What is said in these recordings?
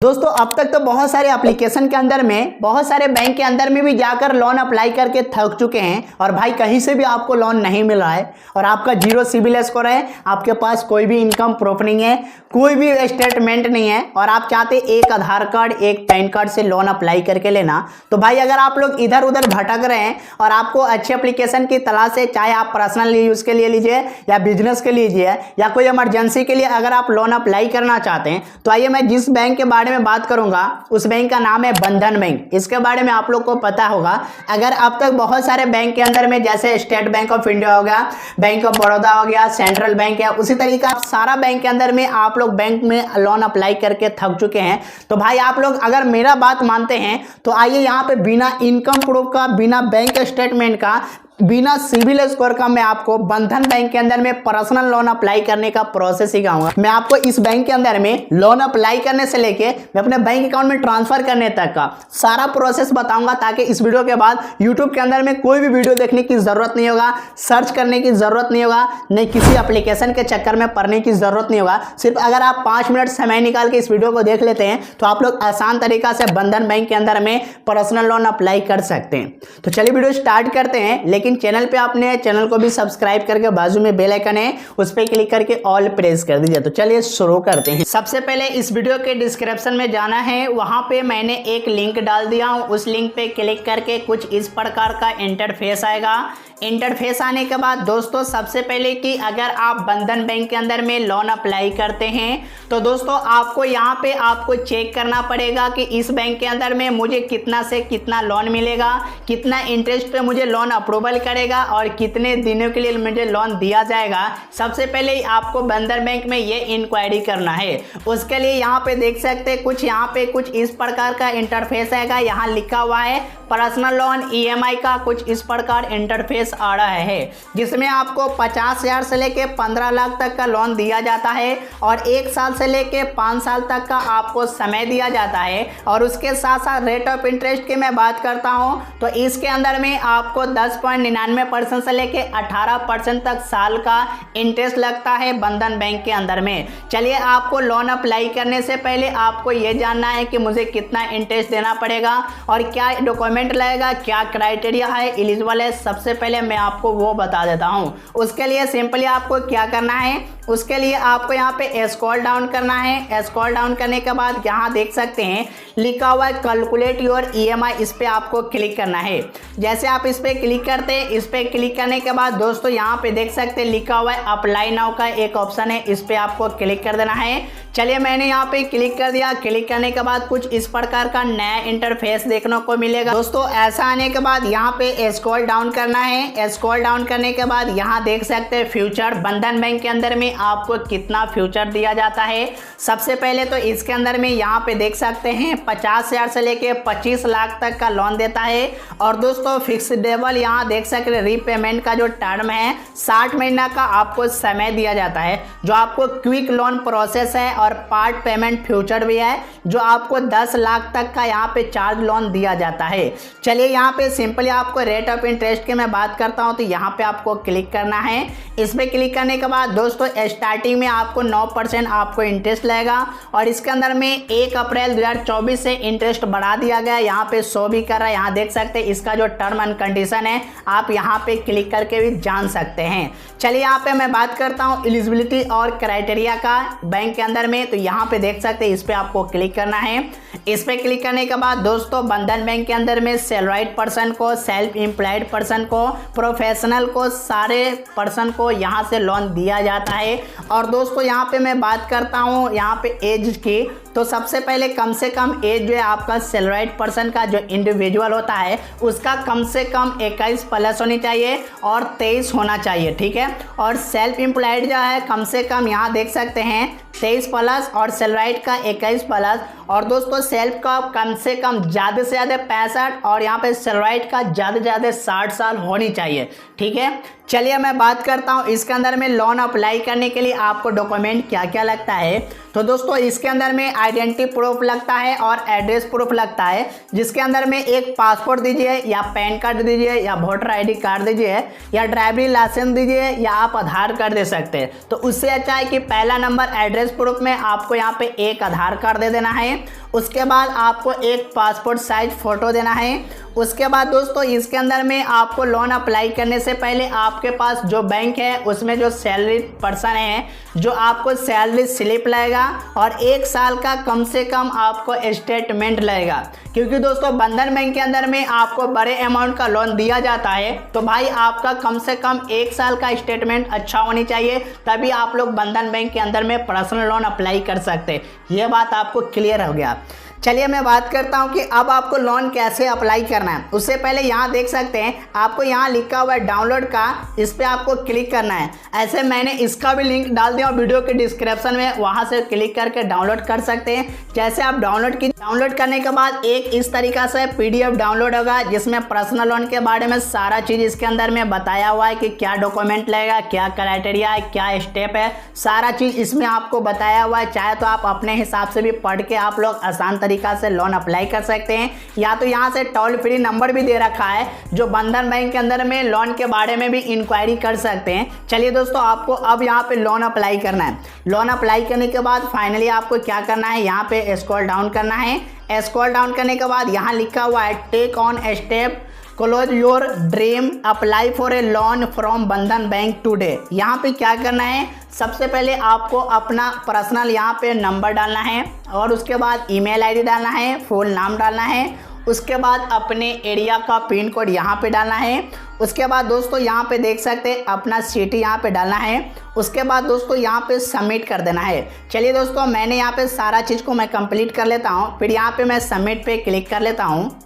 दोस्तों अब तक तो बहुत सारे एप्लीकेशन के अंदर में बहुत सारे बैंक के अंदर में भी जाकर लोन अप्लाई करके थक चुके हैं और भाई कहीं से भी आपको लोन नहीं मिल रहा है और आपका जीरो सिबिल स्कोर है, आपके पास कोई भी इनकम प्रूफ नहीं है, कोई भी स्टेटमेंट नहीं है और आप चाहते एक आधार कार्ड एक पैन कार्ड से लोन अप्लाई करके लेना। तो भाई अगर आप लोग इधर उधर भटक रहे हैं और आपको अच्छे एप्लीकेशन की तलाश है, चाहे आप पर्सनल यूज के लिए लीजिए या बिजनेस के लीजिए या कोई इमरजेंसी के लिए अगर आप लोन अप्लाई करना चाहते हैं, तो आइए मैं जिस बैंक के बारे में बात करूंगा उस बैंक का नाम है बंधन बैंक। इसके बारे में आप लोग को पता होगा। अगर अब तक बहुत सारे बैंक के अंदर में जैसे स्टेट बैंक ऑफ इंडिया हो गया, बैंक ऑफ बड़ौदा हो गया, सेंट्रल बैंक है, उसी तरीका सारा बैंक के अंदर में आप लोग बैंक में लोन अप्लाई करके थक चुके हैं। तो भाई आप लोग अगर मेरा बात मानते हैं तो आइए यहाँ पे बिना इनकम प्रूफ का, बिना बैंक स्टेटमेंट का, बिना सिविल स्कोर का मैं आपको बंधन बैंक के अंदर में पर्सनल लोन अप्लाई करने का प्रोसेस सिखाऊंगा। मैं आपको इस बैंक के अंदर में लोन अप्लाई करने से लेके मैं अपने बैंक अकाउंट में ट्रांसफर करने तक का सारा प्रोसेस बताऊंगा, ताकि इस वीडियो के बाद यूट्यूब के अंदर में कोई भी वीडियो देखने की जरूरत नहीं होगा, सर्च करने की जरूरत नहीं होगा, नहीं किसी एप्लीकेशन के चक्कर में पड़ने की जरूरत नहीं होगा। सिर्फ अगर आप 5 मिनट समय निकाल के इस वीडियो को देख लेते हैं तो आप लोग आसान तरीका से बंधन बैंक के अंदर में पर्सनल लोन अप्लाई कर सकते हैं। तो चलिए वीडियो स्टार्ट करते हैं। लेकिन चैनल पे आपने चैनल को भी सब्सक्राइब करके बाजू में बेल आइकन है उस पर क्लिक करके ऑल प्रेस कर दीजिए। तो चलिए शुरू करते हैं। सबसे पहले इस वीडियो के डिस्क्रिप्शन में जाना है, वहां पे मैंने एक लिंक डाल दिया हूं, उस लिंक पे क्लिक करके कुछ इस प्रकार का इंटरफेस आएगा। इंटरफेस आने के बाद दोस्तों सबसे पहले कि अगर आप बंधन बैंक के अंदर में लोन अप्लाई करते हैं तो दोस्तों आपको यहाँ पे आपको चेक करना पड़ेगा कि इस बैंक के अंदर में मुझे कितना से कितना लोन मिलेगा, कितना इंटरेस्ट पे मुझे लोन अप्रूवल करेगा और कितने दिनों के लिए मुझे लोन दिया जाएगा। सबसे पहले आपको बंधन बैंक में ये इंक्वायरी करना है। उसके लिए यहाँ पे देख सकते हैं कुछ इस प्रकार का इंटरफेस आएगा। यहाँ लिखा हुआ है पर्सनल लोन EMI का कुछ इस प्रकार इंटरफेस आ रहा है, जिसमें आपको 50,000 से लेके 15 लाख तक का लोन दिया जाता है और 1 साल से लेके 5 साल तक का आपको समय दिया जाता है। और उसके साथ साथ रेट ऑफ इंटरेस्ट की मैं बात करता हूं तो इसके अंदर में आपको 10.99% से लेके 18% तक साल का इंटरेस्ट लगता है बंधन बैंक के अंदर में। चलिए आपको लोन अप्लाई करने से पहले आपको यह जानना है कि मुझे कितना इंटरेस्ट देना पड़ेगा और क्या डॉक्यूमेंट लगेगा, क्या क्राइटेरिया है, एलिजिबल है। सबसे पहले मैं आपको वो बता देता हूं। उसके लिए सिंपली आपको क्या करना है, उसके लिए आपको यहाँ पे स्क्रॉल डाउन करना है। स्क्रॉल डाउन करने के बाद यहाँ देख सकते हैं लिखा हुआ है कैलकुलेट योर EMI, इस पे आपको क्लिक करना है। जैसे आप इस पे क्लिक करते हैं, इस पे क्लिक करने के बाद दोस्तों यहाँ पे देख सकते हैं लिखा हुआ है अप्लाई नाउ का एक ऑप्शन है, इस पे आपको क्लिक कर देना है। चलिए मैंने यहाँ पे क्लिक कर दिया। क्लिक करने के बाद कुछ इस प्रकार का नया इंटरफेस देखने को मिलेगा। दोस्तों ऐसा आने के बाद यहाँ पे स्क्रॉल डाउन करना है। स्क्रॉल डाउन करने के बाद यहाँ देख सकते हैं फ्यूचर, बंधन बैंक के अंदर में आपको कितना फ्यूचर दिया जाता है। सबसे पहले तो इसके अंदर में यहाँ पे देख सकते हैं 50,000 से लेके 25 लाख तक का लोन देता है। और दोस्तों फिक्सेबल यहाँ देख सकते हैं रीपेमेंट का जो टर्म है 60 महीना का आपको समय दिया जाता है, जो आपको क्विक लोन प्रोसेस है। और पार्ट पेमेंट फ्यूचर भी है, जो आपको 10 लाख तक का यहाँ पे चार्ज लोन दिया जाता है। चलिए यहाँ पे सिंपली आपको रेट ऑफ इंटरेस्ट की मैं बात करता हूँ तो यहाँ पे आपको क्लिक करना है। इस पे क्लिक करने के बाद दोस्तों स्टार्टिंग में आपको 9% आपको इंटरेस्ट लगेगा और इसके अंदर में 1 अप्रैल 2024 से इंटरेस्ट बढ़ा दिया गया। यहाँ पे शो भी कर रहा है, यहाँ देख सकते हैं इसका जो टर्म एंड कंडीशन है आप यहाँ पे क्लिक करके भी जान सकते हैं। चलिए यहाँ पे मैं बात करता हूँ एलिजिबिलिटी और क्राइटेरिया का बैंक के अंदर में। तो यहाँ पे देख सकते हैं इस पे आपको क्लिक करना है। इस पे क्लिक करने के बाद दोस्तों बंधन बैंक के अंदर में सैलराइड पर्सन को, सेल्फ एम्प्लॉयड पर्सन को, प्रोफेशनल को, सारे पर्सन को यहाँ से लोन दिया जाता है। और दोस्तों यहाँ पे मैं बात करता हूँ यहाँ पे एज की, तो सबसे पहले कम से कम एज जो है आपका सैलराइड पर्सन का जो इंडिविजुअल होता है उसका कम से कम 21 प्लस होनी चाहिए और 23 होना चाहिए, ठीक है। और सेल्फ एम्प्लॉयड जो है कम से कम यहाँ देख सकते हैं 23 प्लस और सैलराइड का 21 प्लस। और दोस्तों सेल्फ का कम से कम ज़्यादा से ज़्यादा 65 और यहाँ पे सैलराइड का ज़्यादा से ज़्यादा 60 साल होनी चाहिए, ठीक है। चलिए मैं बात करता हूँ इसके अंदर में लोन अप्लाई करने के लिए आपको डॉक्यूमेंट क्या क्या लगता है। तो दोस्तों इसके अंदर में आइडेंटिटी प्रूफ लगता है और एड्रेस प्रूफ लगता है, जिसके अंदर में एक पासपोर्ट दीजिए या पैन कार्ड दीजिए या वोटर ID कार्ड दीजिए या ड्राइविंग लाइसेंस दीजिए या आप आधार कार्ड दे सकते हैं। तो उससे अच्छा है कि पहला नंबर एड्रेस प्रूफ में आपको यहाँ पे एक आधार कार्ड दे देना है उसके बाद आपको एक पासपोर्ट साइज फ़ोटो देना है। उसके बाद दोस्तों इसके अंदर में आपको लोन अप्लाई करने से पहले आपके पास जो बैंक है उसमें जो सैलरी पर्सन है जो आपको सैलरी स्लिप लगेगा और 1 साल का कम से कम आपको स्टेटमेंट लगेगा, क्योंकि दोस्तों बंधन बैंक के अंदर में आपको बड़े अमाउंट का लोन दिया जाता है। तो भाई आपका कम से कम 1 साल का स्टेटमेंट अच्छा होनी चाहिए, तभी आप लोग बंधन बैंक के अंदर में पर्सनल लोन अप्लाई कर सकते हैं। ये बात आपको क्लियर हो गया। चलिए मैं बात करता हूं कि अब आपको लोन कैसे अप्लाई करना है। उससे पहले यहां देख सकते हैं आपको यहां लिखा हुआ है डाउनलोड का, इस पर आपको क्लिक करना है। ऐसे मैंने इसका भी लिंक डाल दिया वीडियो के डिस्क्रिप्शन में, वहां से क्लिक करके डाउनलोड कर सकते हैं। जैसे आप डाउनलोड करने के बाद एक इस तरीका से PDF डाउनलोड होगा जिसमें पर्सनल लोन के बारे में सारा चीज़ इसके अंदर में बताया हुआ है कि क्या डॉक्यूमेंट लगेगा, क्या क्राइटेरिया है, क्या स्टेप है, सारा चीज़ इसमें आपको बताया हुआ है। चाहे तो आप अपने हिसाब से भी पढ़ के आप लोग आसान तरीका से लोन अप्लाई कर सकते हैं, या तो यहाँ से टोल फ्री नंबर भी दे रखा है जो बंधन बैंक के अंदर में लोन के बारे में भी इंक्वायरी कर सकते हैं। चलिए दोस्तों आपको अब यहाँ पे लोन अप्लाई करना है। लोन अप्लाई करने के बाद फाइनली आपको क्या करना है, यहाँ पे स्क्रॉल डाउन करना है। स्क्रॉल डाउन करने के बाद यहाँ लिखा हुआ है take on step close your dream apply for a loan from Bandhan Bank today. यहाँ पे क्या करना है, सबसे पहले आपको अपना पर्सनल यहाँ पे नंबर डालना है और उसके बाद ईमेल आईडी डालना है, फुल नाम डालना है, उसके बाद अपने एरिया का पिन कोड यहाँ पे डालना है। उसके बाद दोस्तों यहाँ पे देख सकते हैं अपना सिटी यहाँ पे डालना है। उसके बाद दोस्तों यहाँ पे सबमिट कर देना है। चलिए दोस्तों मैंने यहाँ पे सारा चीज़ को मैं कंप्लीट कर लेता हूँ, फिर यहाँ पे मैं सबमिट पे क्लिक कर लेता हूँ।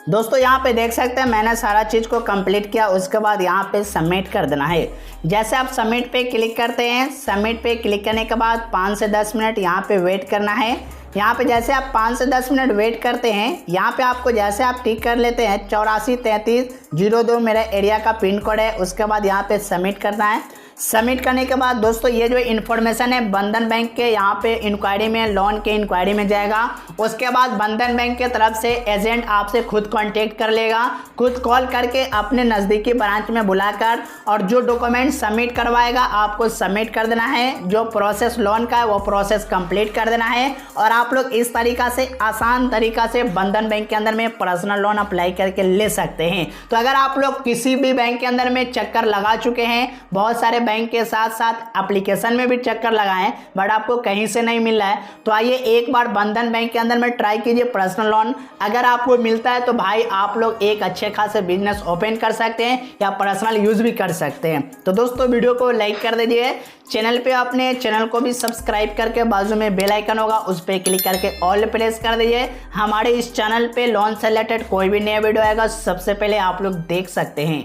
दोस्तों यहाँ पे देख सकते हैं मैंने सारा चीज़ को कंप्लीट किया। उसके बाद यहाँ पे सबमिट कर देना है। जैसे आप सबमिट पे क्लिक करते हैं, सबमिट पे क्लिक करने के बाद 5 से 10 मिनट यहाँ पे वेट करना है। यहाँ पे जैसे आप 5 से 10 मिनट वेट करते हैं, यहाँ पे आपको जैसे आप टिक कर लेते हैं 843302 मेरा एरिया का पिन कोड है। उसके बाद यहाँ पे सबमिट करना है। सबमिट करने के बाद दोस्तों ये जो इन्फॉर्मेशन है बंधन बैंक के यहाँ पे इंक्वायरी में, लोन के इंक्वायरी में जाएगा। उसके बाद बंधन बैंक के तरफ से एजेंट आपसे खुद कांटेक्ट कर लेगा, खुद कॉल करके अपने नज़दीकी ब्रांच में बुलाकर, और जो डॉक्यूमेंट सबमिट करवाएगा आपको सबमिट कर देना है। जो प्रोसेस लोन का है वो प्रोसेस कंप्लीट कर देना है और आप लोग इस तरीका से आसान तरीका से बंधन बैंक के अंदर में पर्सनल लोन अप्लाई करके ले सकते हैं। तो अगर आप लोग किसी भी बैंक के अंदर में चक्कर लगा चुके हैं, बहुत सारे बैंक के साथ साथ एप्लीकेशन में भी चक्कर लगाएं बट आपको कहीं से नहीं मिल रहा है, तो आइए एक बार बंधन बैंक के अंदर में ट्राई कीजिए पर्सनल लोन। अगर आपको मिलता है तो भाई आप लोग एक अच्छे खासे बिजनेस ओपन कर सकते हैं या पर्सनल यूज़ भी कर सकते हैं। तो दोस्तों वीडियो को लाइक कर दीजिए, चैनल पे अपने चैनल को भी सब्सक्राइब करके बाजू में बेल आइकन होगा उस पर क्लिक करके ऑल प्रेस कर दीजिए। हमारे इस चैनल पे लोन से रिलेटेड कोई भी नया वीडियो आएगा सबसे पहले आप लोग देख सकते हैं।